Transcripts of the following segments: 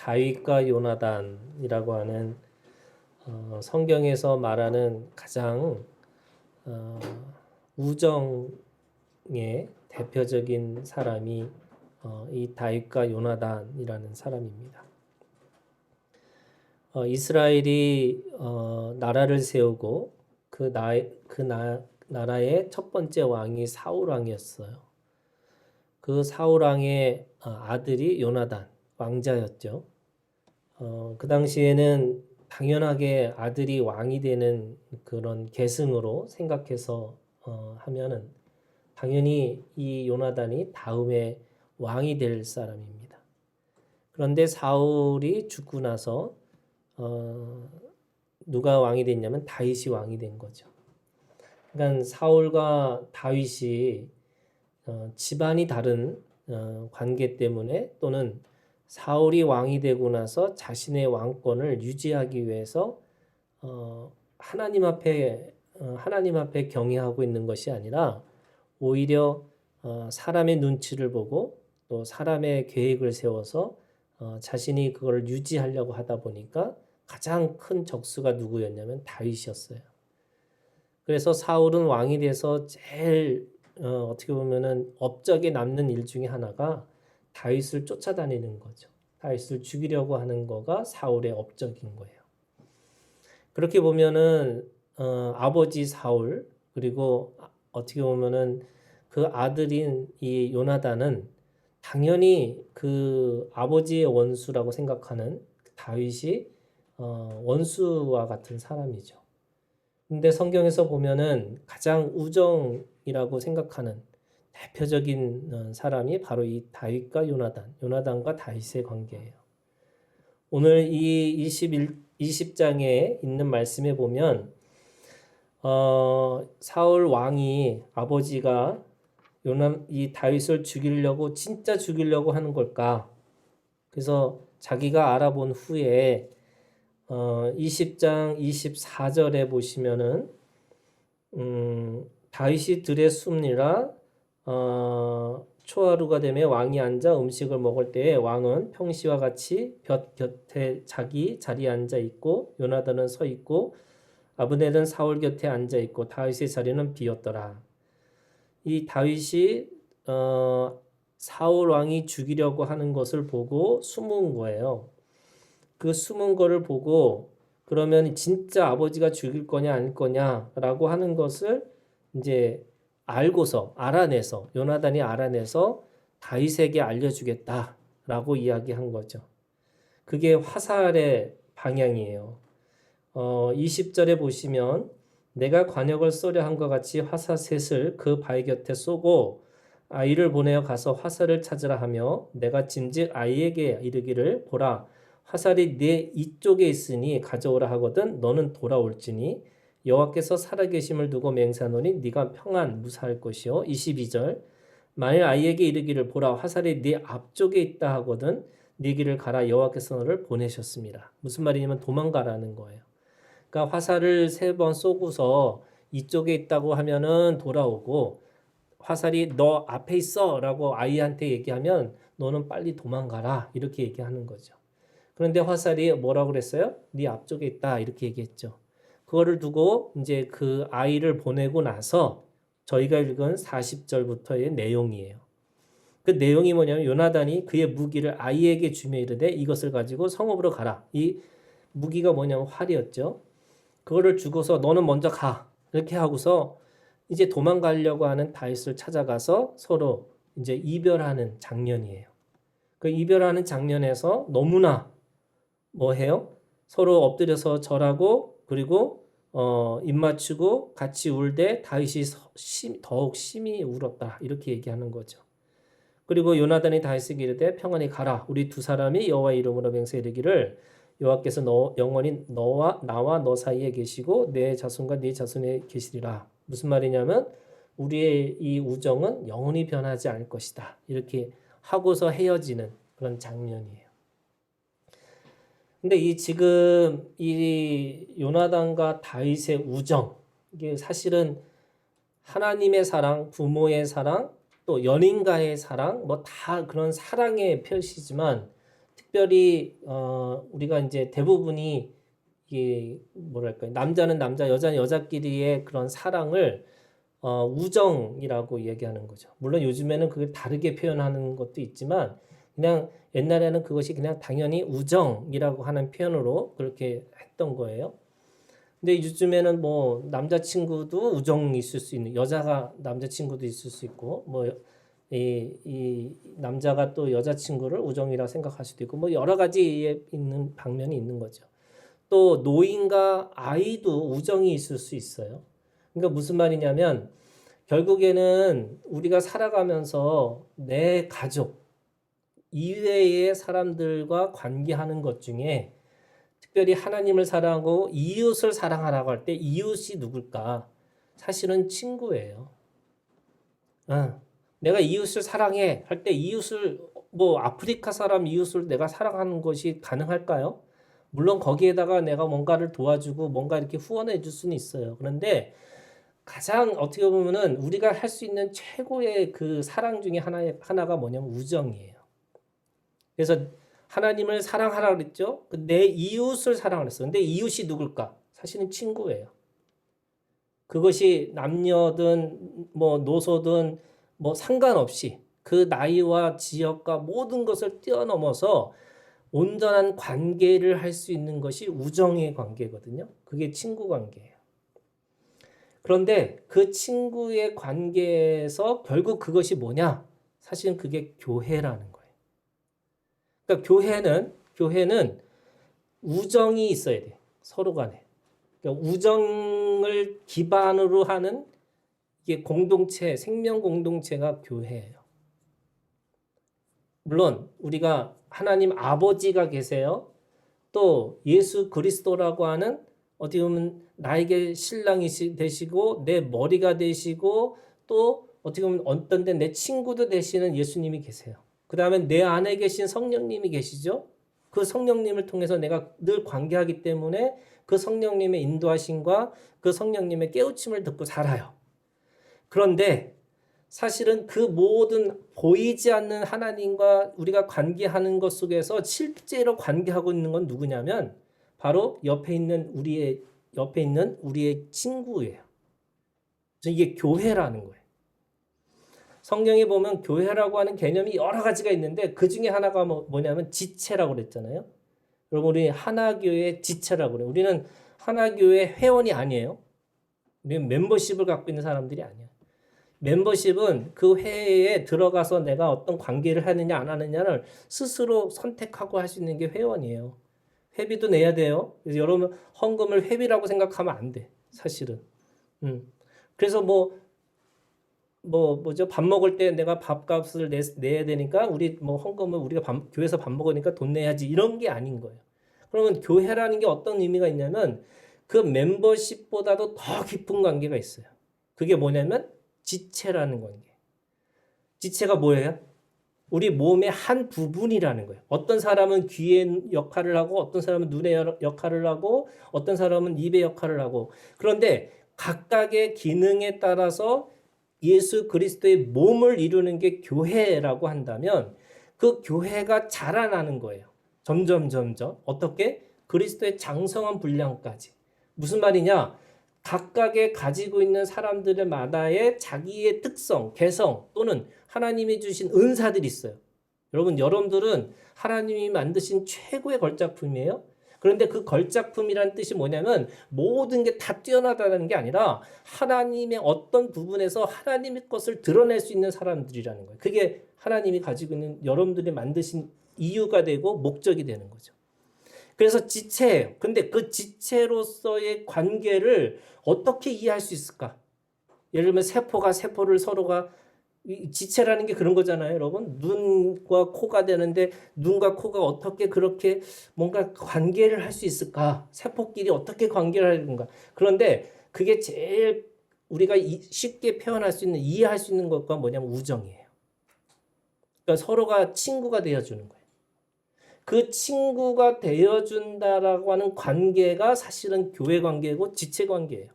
다윗과 요나단이라고 하는 성경에서 말하는 가장 어, 우정의 대표적인 사람이 이 다윗과 요나단이라는 사람입니다. 이스라엘이 나라를 세우고 나라의 첫 번째 왕이 사울 왕이었어요. 그 사울 왕의 아들이 요나단 왕자였죠. 그 당시에는 당연하게 아들이 왕이 되는 그런 계승으로 생각해서 하면은 당연히 이 요나단이 다음에 왕이 될 사람입니다. 그런데 사울이 죽고 나서 누가 왕이 됐냐면 다윗이 왕이 된 거죠. 그러니까 사울과 다윗이 집안이 다른 관계 때문에 또는 사울이 왕이 되고 나서 자신의 왕권을 유지하기 위해서 하나님 앞에 경외하고 있는 것이 아니라 오히려 사람의 눈치를 보고 또 사람의 계획을 세워서 자신이 그걸 유지하려고 하다 보니까 가장 큰 적수가 누구였냐면 다윗이었어요. 그래서 사울은 왕이 돼서 제일 어떻게 보면은 업적에 남는 일 중에 하나가 다윗을 쫓아다니는 거죠. 다윗을 죽이려고 하는 거가 사울의 업적인 거예요. 그렇게 보면은 아버지 사울 그리고 어떻게 보면은 그 아들인 이 요나단은 당연히 그 아버지의 원수라고 생각하는 다윗이 원수와 같은 사람이죠. 근데 성경에서 보면은 가장 우정이라고 생각하는 대표적인 사람이 바로 이 다윗과 요나단과 다윗의 관계예요. 오늘 이 20장에 있는 말씀에 보면 사울 왕이 아버지가 이 다윗을 진짜 죽이려고 하는 걸까? 그래서 자기가 알아본 후에 20장 24절에 보시면은 다윗이 들에 숨니라 초하루가 되매 왕이 앉아 음식을 먹을 때에 왕은 평시와 같이 볕 곁에 자기 자리에 앉아 있고 요나단은 서 있고 아브넬은 사울 곁에 앉아 있고 다윗의 자리는 비었더라. 이 다윗이 사울 왕이 죽이려고 하는 것을 보고 숨은 거예요. 그 숨은 거를 보고 그러면 진짜 아버지가 죽일 거냐 아닐 거냐라고 하는 것을 이제 알아내서 요나단이 알아내서 다윗에게 알려주겠다라고 이야기한 거죠. 그게 화살의 방향이에요. 20절에 보시면 내가 관역을 쏘려 한 것 같이 화살셋을 그 바위 곁에 쏘고 아이를 보내어 가서 화살을 찾으라 하며 내가 짐짓 아이에게 이르기를 보라 화살이 내 이쪽에 있으니 가져오라 하거든 너는 돌아올지니 여호와께서 살아계심을 두고 맹세하노니 네가 평안 무사할 것이요. 22절 만일 아이에게 이르기를 보라 화살이 네 앞쪽에 있다 하거든 네 길을 가라 여호와께서 너를 보내셨습니다. 무슨 말이냐면 도망가라는 거예요. 그러니까 화살을 3번 쏘고서 이쪽에 있다고 하면은 돌아오고 화살이 너 앞에 있어 라고 아이한테 얘기하면 너는 빨리 도망가라 이렇게 얘기하는 거죠. 그런데 화살이 뭐라고 그랬어요? 네 앞쪽에 있다 이렇게 얘기했죠. 그거를 두고 이제 그 아이를 보내고 나서 저희가 읽은 40절부터의 내용이에요. 그 내용이 뭐냐면 요나단이 그의 무기를 아이에게 주며 이르되 이것을 가지고 성읍으로 가라. 이 무기가 뭐냐면 활이었죠. 그거를 주고서 너는 먼저 가. 이렇게 하고서 이제 도망가려고 하는 다윗을 찾아가서 서로 이제 이별하는 장면이에요. 그 이별하는 장면에서 너무나 뭐해요? 서로 엎드려서 절하고 그리고 입 맞추고 같이 울되 다윗이 더욱 심히 울었다. 이렇게 얘기하는 거죠. 그리고 요나단이 다윗에게 이르되 평안히 가라. 우리 두 사람이 여호와 이름으로 맹세해 이르기를 여호와께서 영원히 나와 너 사이에 계시고 내 자손과 네 자손에 계시리라. 무슨 말이냐면 우리의 이 우정은 영원히 변하지 않을 것이다. 이렇게 하고서 헤어지는 그런 장면이에요. 근데 지금 이 요나단과 다윗의 우정 이게 사실은 하나님의 사랑, 부모의 사랑, 또 연인과의 사랑 뭐 다 그런 사랑의 표시지만 특별히 우리가 이제 대부분이 이게 뭐랄까요? 남자는 남자, 여자는 여자끼리의 그런 사랑을 우정이라고 얘기하는 거죠. 물론 요즘에는 그걸 다르게 표현하는 것도 있지만 그냥 옛날에는 그것이 그냥 당연히 우정이라고 하는 표현으로 그렇게 했던 거예요. 근데 요즘에는 뭐 남자친구도 우정이 있을 수 있는, 여자가 남자친구도 있을 수 있고 뭐 이 남자가 또 여자친구를 우정이라 생각할 수도 있고 뭐 여러 가지에 있는 방면이 있는 거죠. 또 노인과 아이도 우정이 있을 수 있어요. 그러니까 무슨 말이냐면 결국에는 우리가 살아가면서 내 가족 이외의 사람들과 관계하는 것 중에 특별히 하나님을 사랑하고 이웃을 사랑하라고 할 때 이웃이 누굴까? 사실은 친구예요. 내가 이웃을 사랑해 할 때 이웃을 뭐 아프리카 사람 이웃을 내가 사랑하는 것이 가능할까요? 물론 거기에다가 내가 뭔가를 도와주고 뭔가 이렇게 후원해 줄 수는 있어요. 그런데 가장 어떻게 보면은 우리가 할 수 있는 최고의 그 사랑 중에 하나가 뭐냐면 우정이에요. 그래서 하나님을 사랑하라 그랬죠. 내 이웃을 사랑하라 그랬어. 근데 이웃이 누굴까? 사실은 친구예요. 그것이 남녀든 뭐 노소든 뭐 상관없이 그 나이와 지역과 모든 것을 뛰어넘어서 온전한 관계를 할 수 있는 것이 우정의 관계거든요. 그게 친구 관계예요. 그런데 그 친구의 관계에서 결국 그것이 뭐냐? 사실은 그게 교회라는 거예요. 그러니까 교회는 우정이 있어야 돼요. 서로 간에. 그러니까 우정을 기반으로 하는 이게 공동체, 생명 공동체가 교회예요. 물론 우리가 하나님 아버지가 계세요. 또 예수 그리스도라고 하는 어떻게 보면 나에게 신랑이 되시고 내 머리가 되시고 또 어떻게 보면 어떤 때 내 친구도 되시는 예수님이 계세요. 그 다음에 내 안에 계신 성령님이 계시죠. 그 성령님을 통해서 내가 늘 관계하기 때문에 그 성령님의 인도하심과 그 성령님의 깨우침을 듣고 살아요. 그런데 사실은 그 모든 보이지 않는 하나님과 우리가 관계하는 것 속에서 실제로 관계하고 있는 건 누구냐면 바로 옆에 있는 우리의 친구예요. 이게 교회라는 거예요. 성경에 보면 교회라고 하는 개념이 여러 가지가 있는데 그 중에 하나가 뭐냐면 지체라고 그랬잖아요. 여러분 우리 하나교회 지체라고 그래요. 우리는 하나교회 회원이 아니에요. 우리는 멤버십을 갖고 있는 사람들이 아니에요. 멤버십은 그 회에 들어가서 내가 어떤 관계를 하느냐 안 하느냐를 스스로 선택하고 할 수 있는 게 회원이에요. 회비도 내야 돼요. 그래서 여러분 헌금을 회비라고 생각하면 안 돼. 사실은. 그래서 뭐죠? 밥 먹을 때 내가 밥값을 내야 되니까 우리 뭐 헌금을 우리가 교회에서 밥 먹으니까 돈 내야지 이런 게 아닌 거예요. 그러면 교회라는 게 어떤 의미가 있냐면 그 멤버십보다도 더 깊은 관계가 있어요. 그게 뭐냐면 지체라는 관계. 지체가 뭐예요? 우리 몸의 한 부분이라는 거예요. 어떤 사람은 귀의 역할을 하고 어떤 사람은 눈의 역할을 하고 어떤 사람은 입의 역할을 하고 그런데 각각의 기능에 따라서 예수 그리스도의 몸을 이루는 게 교회라고 한다면 그 교회가 자라나는 거예요. 점점 어떻게? 그리스도의 장성한 분량까지. 무슨 말이냐? 각각의 가지고 있는 사람들마다의 자기의 특성, 개성 또는 하나님이 주신 은사들이 있어요. 여러분들은 하나님이 만드신 최고의 걸작품이에요. 그런데 그 걸작품이라는 뜻이 뭐냐면 모든 게 다 뛰어나다는 게 아니라 하나님의 어떤 부분에서 하나님의 것을 드러낼 수 있는 사람들이라는 거예요. 그게 하나님이 가지고 있는 여러분들이 만드신 이유가 되고 목적이 되는 거죠. 그래서 지체예요. 근데 그 지체로서의 관계를 어떻게 이해할 수 있을까? 예를 들면 세포가 세포를 서로가 지체라는 게 그런 거잖아요, 여러분. 눈과 코가 되는데 눈과 코가 어떻게 그렇게 뭔가 관계를 할 수 있을까? 세포끼리 어떻게 관계를 하는가? 그런데 그게 제일 우리가 쉽게 표현할 수 있는 이해할 수 있는 것과 뭐냐면 우정이에요. 그러니까 서로가 친구가 되어주는 거예요. 그 친구가 되어준다라고 하는 관계가 사실은 교회 관계고 지체 관계예요.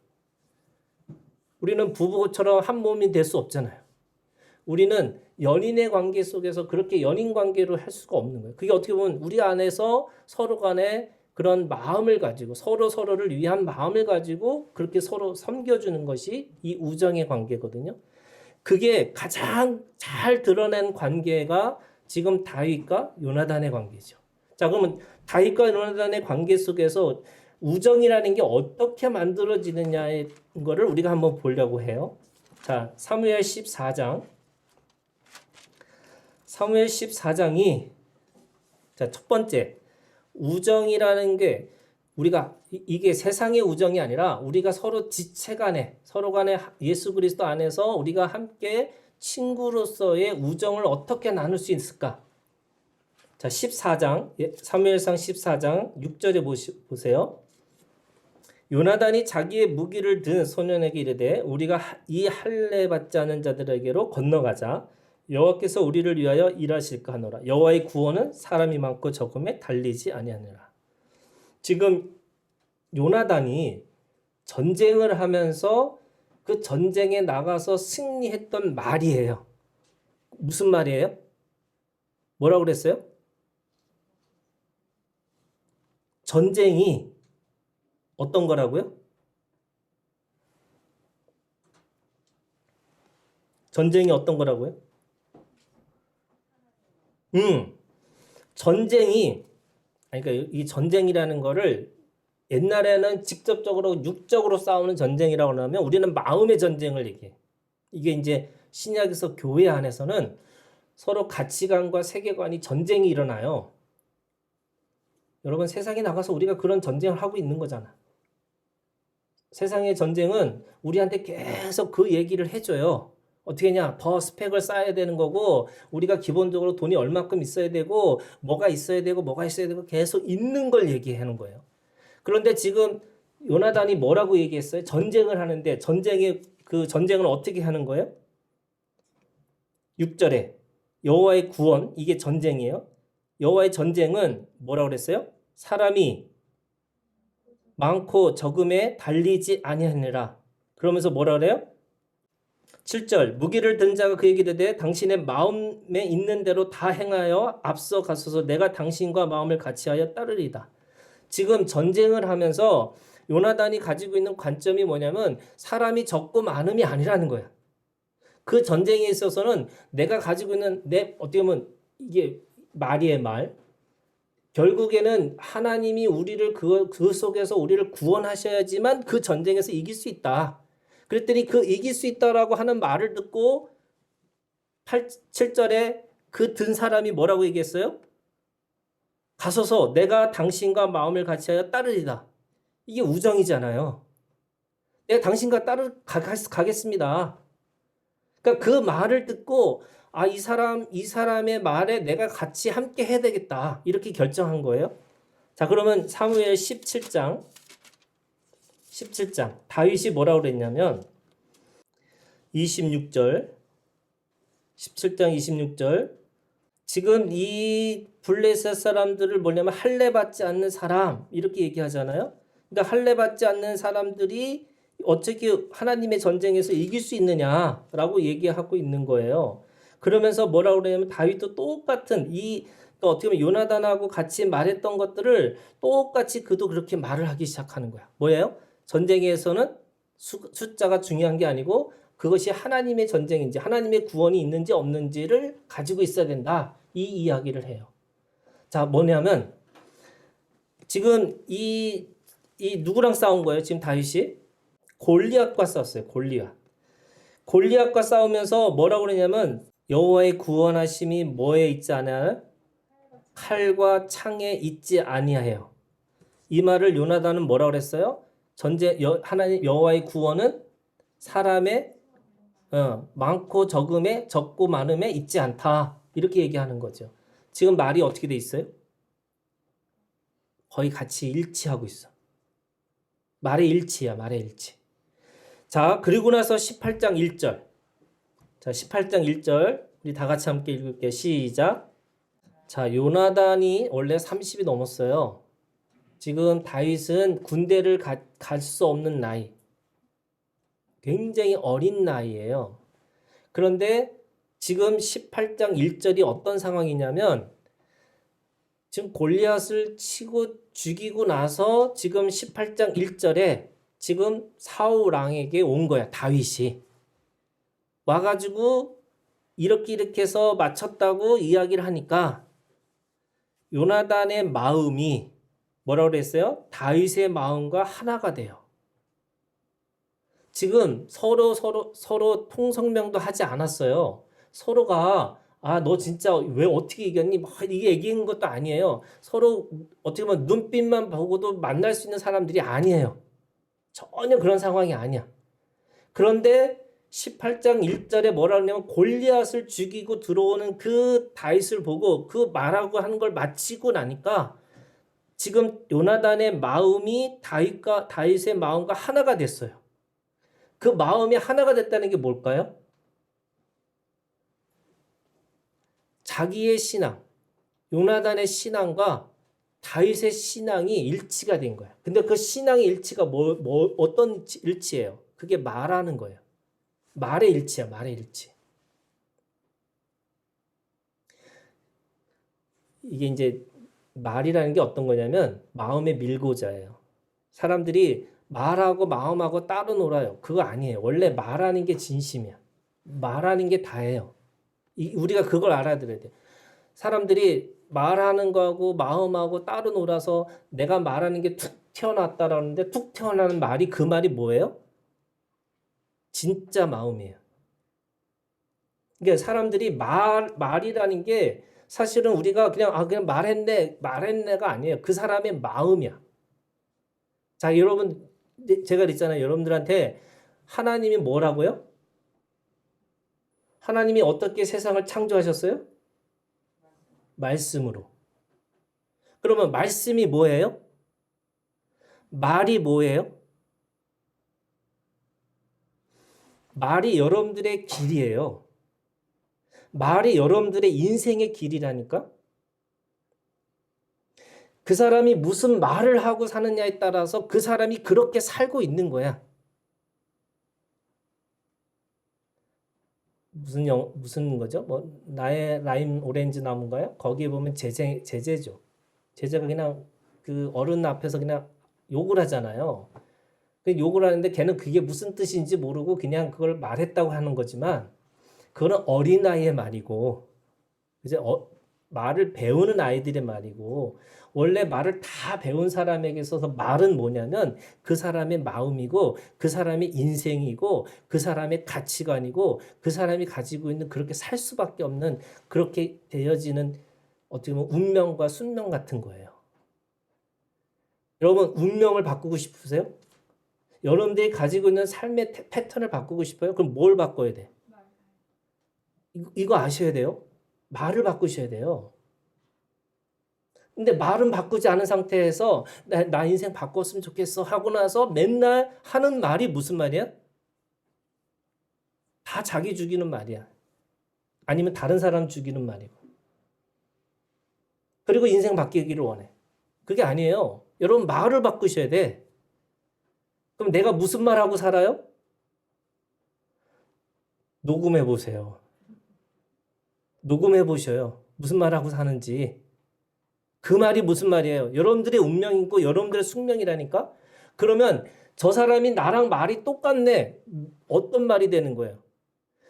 우리는 부부처럼 한 몸이 될 수 없잖아요. 우리는 연인의 관계 속에서 그렇게 연인 관계로 할 수가 없는 거예요. 그게 어떻게 보면 우리 안에서 서로 간에 그런 마음을 가지고 서로 서로를 위한 마음을 가지고 그렇게 서로 섬겨주는 것이 이 우정의 관계거든요. 그게 가장 잘 드러낸 관계가 지금 다윗과 요나단의 관계죠. 자, 그러면 다윗과 요나단의 관계 속에서 우정이라는 게 어떻게 만들어지느냐의 거를 우리가 한번 보려고 해요. 자, 사무엘 14장. 사무엘 14장이 자, 첫 번째 우정이라는 게 우리가 이게 세상의 우정이 아니라 우리가 서로 지체 간에 서로 간에 예수 그리스도 안에서 우리가 함께 친구로서의 우정을 어떻게 나눌 수 있을까? 자, 14장 사무엘상 14장 6절에 보세요. 요나단이 자기의 무기를 든 소년에게 이르되 우리가 이 할례 받지 않은 자들에게로 건너가자. 여호와께서 우리를 위하여 일하실까 하노라. 여호와의 구원은 사람이 많고 적음에 달리지 아니하느라. 지금 요나단이 전쟁을 하면서 그 전쟁에 나가서 승리했던 말이에요. 무슨 말이에요? 뭐라고 그랬어요? 전쟁이 어떤 거라고요? 전쟁이 어떤 거라고요? 전쟁이 그러니까 이 전쟁이라는 거를 옛날에는 직접적으로 육적으로 싸우는 전쟁이라고 하면 우리는 마음의 전쟁을 얘기해. 이게 이제 신약에서 교회 안에서는 서로 가치관과 세계관이 전쟁이 일어나요. 여러분 세상에 나가서 우리가 그런 전쟁을 하고 있는 거잖아. 세상의 전쟁은 우리한테 계속 그 얘기를 해줘요. 어떻게 했냐? 더 스펙을 쌓아야 되는 거고 우리가 기본적으로 돈이 얼마큼 있어야 되고 뭐가 있어야 되고 뭐가 있어야 되고 계속 있는 걸 얘기하는 거예요. 그런데 지금 요나단이 뭐라고 얘기했어요? 전쟁을 하는데 그 전쟁을 어떻게 하는 거예요? 6절에 여호와의 구원, 이게 전쟁이에요. 여호와의 전쟁은 뭐라고 그랬어요? 사람이 많고 적음에 달리지 아니하니라. 그러면서 뭐라 그래요? 7절 무기를 든 자가 그에게 이르되 당신의 마음에 있는 대로 다 행하여 앞서 가소서 내가 당신과 마음을 같이하여 따르리다. 지금 전쟁을 하면서 요나단이 가지고 있는 관점이 뭐냐면 사람이 적고 많음이 아니라는 거야. 그 전쟁에 있어서는 내가 가지고 있는 어떻게 보면 이게 말이에요, 말. 결국에는 하나님이 우리를 그 속에서 우리를 구원하셔야지만 그 전쟁에서 이길 수 있다. 그랬더니 그 이길 수 있다라고 하는 말을 듣고 7절에 그 든 사람이 뭐라고 얘기했어요? 가소서 내가 당신과 마음을 같이하여 따르리다. 이게 우정이잖아요. 내가 당신과 가겠습니다. 그러니까 그 말을 듣고 이 사람의 말에 내가 같이 함께 해야 되겠다. 이렇게 결정한 거예요. 자, 그러면 사무엘 17장 다윗이 뭐라고 그랬냐면 26절 17장 26절 지금 이 블레셋 사람들을 뭐냐면 할례 받지 않는 사람 이렇게 얘기하잖아요. 그러니까 할례 받지 않는 사람들이 어떻게 하나님의 전쟁에서 이길 수 있느냐라고 얘기하고 있는 거예요. 그러면서 뭐라고 그러냐면 다윗도 똑같은 또 어떻게 보면 요나단하고 같이 말했던 것들을 똑같이 그도 그렇게 말을 하기 시작하는 거야. 뭐예요? 전쟁에서는 숫자가 중요한 게 아니고 그것이 하나님의 전쟁인지 하나님의 구원이 있는지 없는지를 가지고 있어야 된다. 이 이야기를 해요. 자, 뭐냐면 지금 이 누구랑 싸운 거예요? 지금 다윗이 골리앗과 싸웠어요. 골리앗과 싸우면서 뭐라고 그러냐면 여호와의 구원하심이 뭐에 있지 않아요? 칼과 창에 있지 아니하여. 이 말을 요나단은 뭐라고 그랬어요? 하나님 여호와의 구원은 사람의 많고 적고 많음에 있지 않다. 이렇게 얘기하는 거죠. 지금 말이 어떻게 돼 있어요? 거의 같이 일치하고 있어. 말의 일치야, 말의 일치. 자, 그리고 나서 18장 1절. 자, 18장 1절. 우리 다 같이 함께 읽을게요. 시작. 자, 요나단이 원래 30이 넘었어요. 지금 다윗은 군대를 갈 수 없는 나이. 굉장히 어린 나이예요. 그런데 지금 18장 1절이 어떤 상황이냐면 지금 골리앗을 치고 죽이고 나서 지금 18장 1절에 지금 사울 왕에게 온 거야. 다윗이 와가지고 이렇게 해서 마쳤다고 이야기를 하니까 요나단의 마음이 뭐라고 그랬어요? 다윗의 마음과 하나가 돼요. 지금 서로 통성명도 하지 않았어요. 서로가 너 진짜 왜 어떻게 이겼니? 막 이게 얘기한 것도 아니에요. 서로 어떻게 보면 눈빛만 보고도 만날 수 있는 사람들이 아니에요. 전혀 그런 상황이 아니야. 그런데 18장 1절에 뭐라 그러냐면 골리앗을 죽이고 들어오는 그 다윗을 보고 그 말하고 하는 걸 마치고 나니까 지금 요나단의 마음이 다윗의 마음과 하나가 됐어요. 그 마음이 하나가 됐다는 게 뭘까요? 자기의 신앙, 요나단의 신앙과 다윗의 신앙이 일치가 된 거야. 근데 그 신앙의 일치가 어떤 일치예요? 그게 말하는 거예요. 말의 일치야, 말의 일치. 이게 이제 말이라는 게 어떤 거냐면 마음의 밀고자예요. 사람들이 말하고 마음하고 따로 놀아요. 그거 아니에요. 원래 말하는 게 진심이야. 말하는 게 다예요. 우리가 그걸 알아들어야 돼. 사람들이 말하는 거하고 마음하고 따로 놀아서 내가 말하는 게 툭 튀어나왔다라는데 툭 튀어나오는 말이 그 말이 뭐예요? 진짜 마음이에요. 그러니까 사람들이 말이라는 게 사실은 우리가 그냥 말했네가 아니에요. 그 사람의 마음이야. 자, 여러분 제가 그랬잖아요. 여러분들한테 하나님이 뭐라고요? 하나님이 어떻게 세상을 창조하셨어요? 말씀으로. 그러면 말씀이 뭐예요? 말이 뭐예요? 말이 여러분들의 길이에요. 말이 여러분들의 인생의 길이라니까? 그 사람이 무슨 말을 하고 사느냐에 따라서 그 사람이 그렇게 살고 있는 거야. 무슨 거죠? 나의 라임 오렌지 나무인가요? 거기에 보면 제재죠. 제재가 그냥 그 어른 앞에서 그냥 욕을 하잖아요. 그 욕을 하는데 걔는 그게 무슨 뜻인지 모르고 그냥 그걸 말했다고 하는 거지만 그거는 어린아이의 말이고 이제 말을 배우는 아이들의 말이고 원래 말을 다 배운 사람에게 있어서 말은 뭐냐면 그 사람의 마음이고 그 사람의 인생이고 그 사람의 가치관이고 그 사람이 가지고 있는 그렇게 살 수밖에 없는 그렇게 되어지는 어떻게 보면 운명과 숙명 같은 거예요. 여러분 운명을 바꾸고 싶으세요? 여러분들이 가지고 있는 삶의 패턴을 바꾸고 싶어요? 그럼 뭘 바꿔야 돼? 이거 아셔야 돼요. 말을 바꾸셔야 돼요. 근데 말은 바꾸지 않은 상태에서 나 인생 바꿨으면 좋겠어 하고 나서 맨날 하는 말이 무슨 말이야? 다 자기 죽이는 말이야. 아니면 다른 사람 죽이는 말이고. 그리고 인생 바뀌기를 원해. 그게 아니에요. 여러분 말을 바꾸셔야 돼. 그럼 내가 무슨 말하고 살아요? 녹음해 보세요. 녹음해 보셔요. 무슨 말하고 사는지. 그 말이 무슨 말이에요? 여러분들의 운명이고 여러분들의 숙명이라니까? 그러면 저 사람이 나랑 말이 똑같네. 어떤 말이 되는 거예요?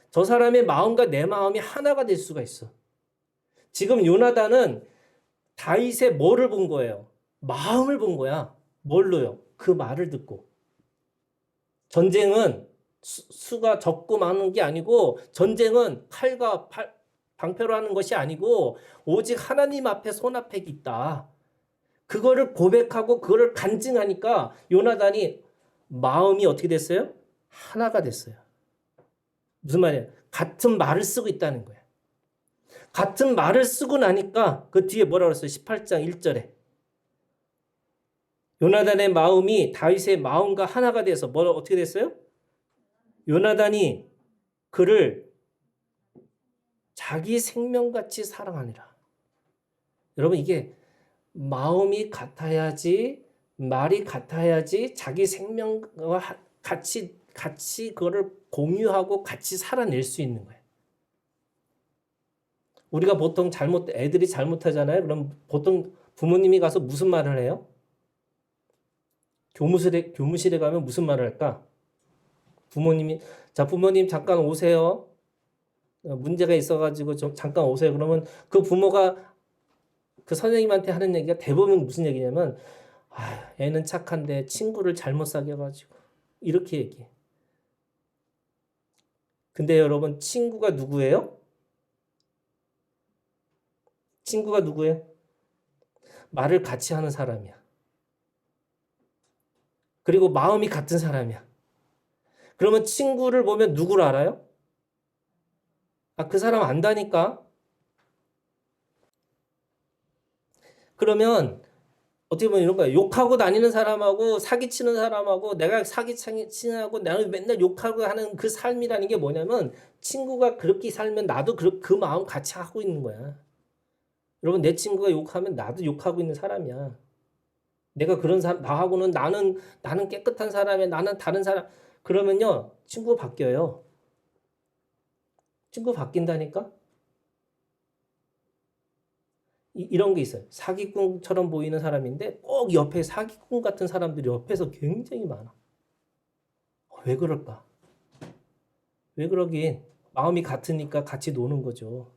저 사람의 마음과 내 마음이 하나가 될 수가 있어. 지금 요나단은 다윗의 뭐를 본 거예요? 마음을 본 거야. 뭘로요? 그 말을 듣고. 전쟁은 수가 적고 많은 게 아니고 전쟁은 칼과 방패로 하는 것이 아니고 오직 하나님 앞에 손 앞에 있다. 그거를 고백하고 그거를 간증하니까 요나단이 마음이 어떻게 됐어요? 하나가 됐어요. 무슨 말이에요? 같은 말을 쓰고 있다는 거예요. 같은 말을 쓰고 나니까 그 뒤에 뭐라고 했어요? 18장 1절에 요나단의 마음이 다윗의 마음과 하나가 돼서 어떻게 됐어요? 요나단이 그를 자기 생명같이 사랑하니라. 여러분 이게 마음이 같아야지 말이 같아야지 자기 생명과 같이 그거를 공유하고 같이 살아낼 수 있는 거예요. 우리가 보통 애들이 잘못하잖아요. 그럼 보통 부모님이 가서 무슨 말을 해요? 교무실에 가면 무슨 말을 할까? 부모님 잠깐 오세요. 문제가 있어가지고 좀 잠깐 오세요. 그러면 그 부모가 그 선생님한테 하는 얘기가 대부분 무슨 얘기냐면, 애는 착한데 친구를 잘못 사귀어가지고 이렇게 얘기해. 근데 여러분, 친구가 누구예요? 친구가 누구예요? 말을 같이 하는 사람이야. 그리고 마음이 같은 사람이야. 그러면 친구를 보면 누구를 알아요? 그 사람 안다니까? 그러면 어떻게 보면 이런 거야. 욕하고 다니는 사람하고 사기치는 사람하고 내가 사기치는하고 나는 맨날 욕하고 하는 그 삶이라는 게 뭐냐면 친구가 그렇게 살면 나도 그 마음 같이 하고 있는 거야. 여러분, 내 친구가 욕하면 나도 욕하고 있는 사람이야. 내가 그런 사람, 나하고는 나는 깨끗한 사람이야. 나는 다른 사람. 그러면요, 친구 바뀌어요. 친구 바뀐다니까? 이런 게 있어요. 사기꾼처럼 보이는 사람인데 꼭 옆에 사기꾼 같은 사람들이 옆에서 굉장히 많아. 왜 그럴까? 왜 그러긴? 마음이 같으니까 같이 노는 거죠.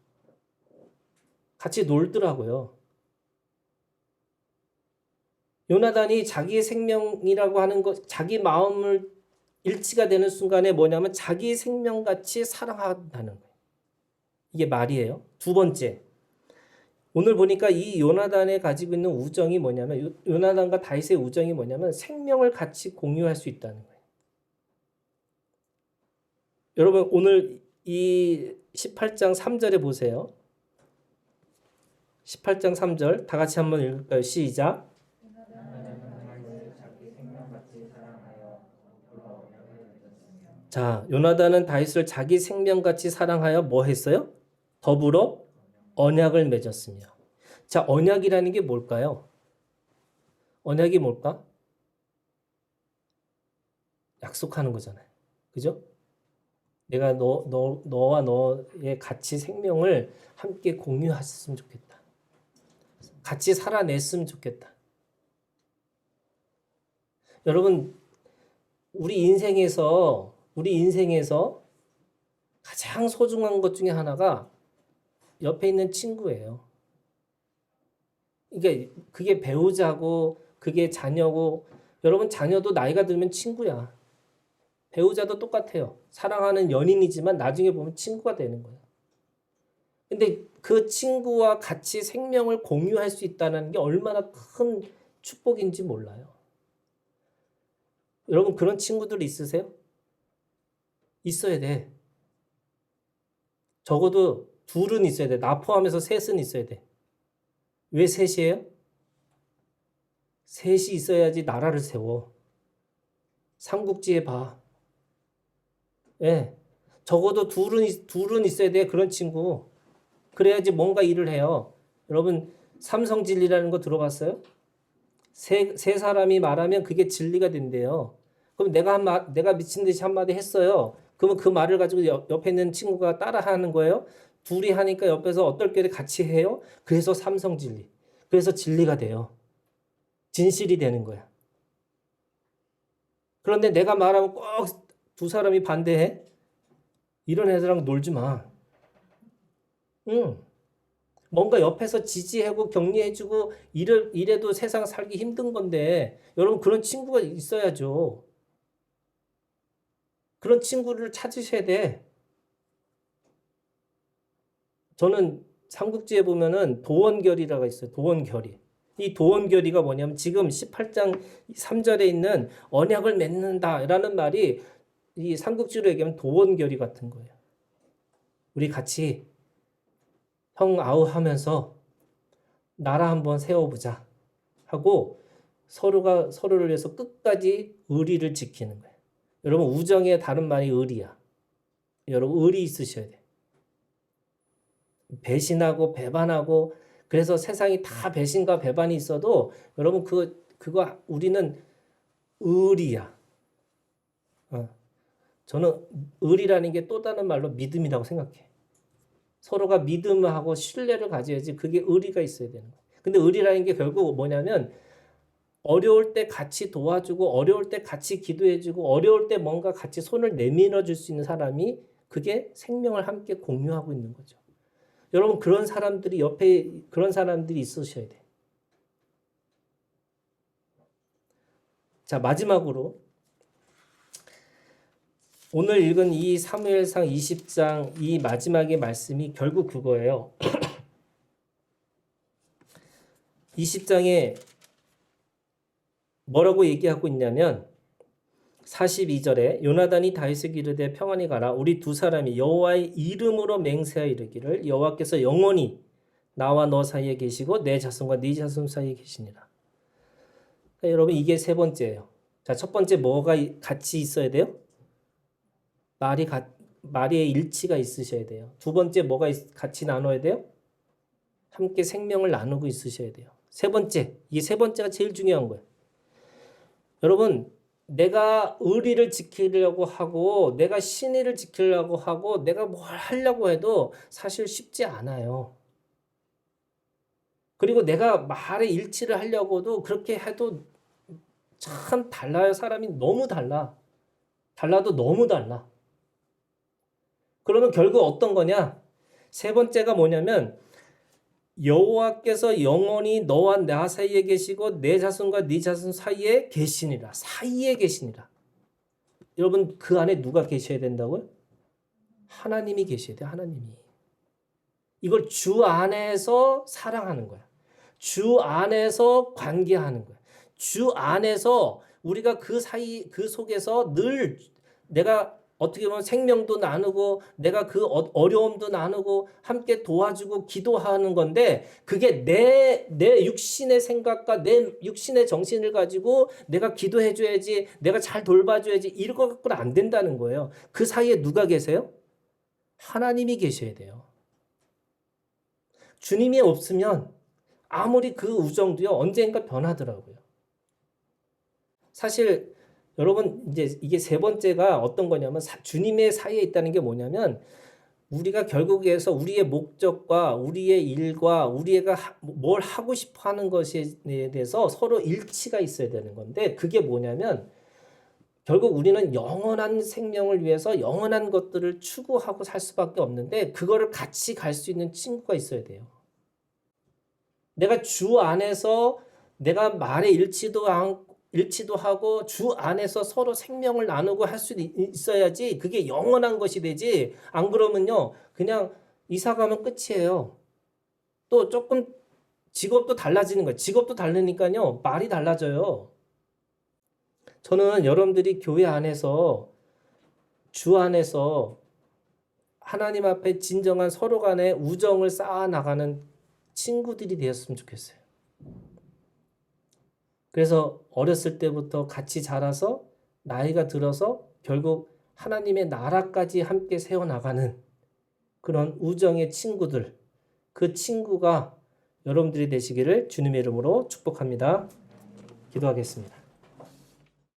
같이 놀더라고요. 요나단이 자기의 생명이라고 하는 것, 자기 마음을 일치가 되는 순간에 뭐냐면 자기 생명같이 사랑한다는 거예요. 이게 말이에요. 두 번째, 오늘 보니까 이 요나단에 가지고 있는 우정이 뭐냐면 요나단과 다윗의 우정이 뭐냐면 생명을 같이 공유할 수 있다는 거예요. 여러분, 오늘 이 18장 3절에 보세요. 18장 3절 다 같이 한번 읽을까요? 시작. 자, 요나단은 다윗을 자기 생명같이 사랑하여 뭐 했어요? 더불어 언약을 맺었으며. 자, 언약이라는 게 뭘까요? 언약이 뭘까? 약속하는 거잖아요. 그죠? 내가 너와 너의 같이 생명을 함께 공유했으면 좋겠다. 같이 살아냈으면 좋겠다. 여러분, 우리 인생에서 가장 소중한 것 중에 하나가 옆에 있는 친구예요. 그게 배우자고, 그게 자녀고, 여러분, 자녀도 나이가 들면 친구야. 배우자도 똑같아요. 사랑하는 연인이지만 나중에 보면 친구가 되는 거예요. 근데 그 친구와 같이 생명을 공유할 수 있다는 게 얼마나 큰 축복인지 몰라요. 여러분, 그런 친구들 있으세요? 있어야 돼. 적어도 둘은 있어야 돼. 나 포함해서 셋은 있어야 돼. 왜 셋이에요? 셋이 있어야지 나라를 세워. 삼국지에 봐. 예. 적어도 둘은 있어야 돼. 그런 친구. 그래야지 뭔가 일을 해요. 여러분, 삼성 진리라는 거 들어봤어요? 세 사람이 말하면 그게 진리가 된대요. 그럼 내가 미친 듯이 한마디 했어요. 그러면 그 말을 가지고 옆에 있는 친구가 따라하는 거예요. 둘이 하니까 옆에서 어떨 같이 해요. 그래서 삼성 진리. 그래서 진리가 돼요. 진실이 되는 거야. 그런데 내가 말하면 꼭 두 사람이 반대해. 이런 애들랑 놀지 마. 응. 뭔가 옆에서 지지하고 격려해주고 이래도 세상 살기 힘든 건데 여러분, 그런 친구가 있어야죠. 그런 친구를 찾으셔야 돼. 저는 삼국지에 보면은 도원결이라고 있어요. 도원결이. 이 도원결이가 뭐냐면 지금 18장 3절에 있는 언약을 맺는다라는 말이 이 삼국지로 얘기하면 도원결이 같은 거예요. 우리 같이 형 아우 하면서 나라 한번 세워보자 하고 서로가 서로를 위해서 끝까지 의리를 지키는 거예요. 여러분, 우정의 다른 말이 의리야. 여러분, 의리 있으셔야 돼. 배신하고 배반하고 그래서 세상이 다 배신과 배반이 있어도 여러분, 그거 우리는 의리야. 저는 의리라는 게 또 다른 말로 믿음이라고 생각해. 서로가 믿음하고 신뢰를 가져야지 그게 의리가 있어야 되는 거예요. 근데 의리라는 게 결국 뭐냐면 어려울 때 같이 도와주고 어려울 때 같이 기도해주고 어려울 때 뭔가 같이 손을 내밀어 줄 수 있는 사람이 그게 생명을 함께 공유하고 있는 거죠. 여러분 그런 사람들이 옆에 그런 사람들이 있으셔야 돼요. 자 마지막으로 오늘 읽은 이 사무엘상 20장 이 마지막의 말씀이 결국 그거예요. 20장에 뭐라고 얘기하고 있냐면 42절에 요나단이 다윗에게 이르되 평안히 가라. 우리 두 사람이 여호와의 이름으로 맹세하여 이르기를 여호와께서 영원히 나와 너 사이에 계시고 내 자손과 네 자손 사이에 계시니라. 그러니까 여러분 이게 세 번째예요. 자, 첫 번째 뭐가 같이 있어야 돼요? 말의 일치가 있으셔야 돼요. 두 번째 뭐가 같이 나눠야 돼요? 함께 생명을 나누고 있으셔야 돼요. 세 번째, 이게 세 번째가 제일 중요한 거예요. 여러분 내가 의리를 지키려고 하고 내가 신의를 지키려고 하고 내가 뭘 하려고 해도 사실 쉽지 않아요. 그리고 내가 말의 일치를 하려고도 그렇게 해도 참 달라요. 사람이 너무 달라. 달라도 너무 달라. 그러면 결국 어떤 거냐? 세 번째가 뭐냐면 여호와께서 영원히 너와 나 사이에 계시고 내 자손과 네 자손 사이에 계시니라. 사이에 계시니라. 여러분 그 안에 누가 계셔야 된다고요? 하나님이 계셔야 돼요. 하나님이. 이걸 주 안에서 사랑하는 거야. 주 안에서 관계하는 거야. 주 안에서 우리가 그 사이 그 속에서 늘 내가 어떻게 보면 생명도 나누고 내가 그 어려움도 나누고 함께 도와주고 기도하는 건데 그게 내 육신의 생각과 내 육신의 정신을 가지고 내가 기도해줘야지 내가 잘 돌봐줘야지 이런 것 갖고는 안 된다는 거예요. 그 사이에 누가 계세요? 하나님이 계셔야 돼요. 주님이 없으면 아무리 그 우정도요 언젠가 변하더라고요. 사실 여러분 이제 이게 세 번째가 어떤 거냐면 주님의 사이에 있다는 게 뭐냐면 우리가 결국에서 우리의 목적과 우리의 일과 우리가 뭘 하고 싶어 하는 것에 대해서 서로 일치가 있어야 되는 건데 그게 뭐냐면 결국 우리는 영원한 생명을 위해서 영원한 것들을 추구하고 살 수밖에 없는데 그거를 같이 갈 수 있는 친구가 있어야 돼요. 내가 주 안에서 내가 말의 일치도 하고 주 안에서 서로 생명을 나누고 할 수 있어야지 그게 영원한 것이 되지 안 그러면요 그냥 이사 가면 끝이에요. 또 조금 직업도 달라지는 거예요. 직업도 다르니까요 말이 달라져요. 저는 여러분들이 교회 안에서 주 안에서 하나님 앞에 진정한 서로 간의 우정을 쌓아 나가는 친구들이 되었으면 좋겠어요. 그래서 어렸을 때부터 같이 자라서 나이가 들어서 결국 하나님의 나라까지 함께 세워나가는 그런 우정의 친구들, 그 친구가 여러분들이 되시기를 주님의 이름으로 축복합니다. 기도하겠습니다.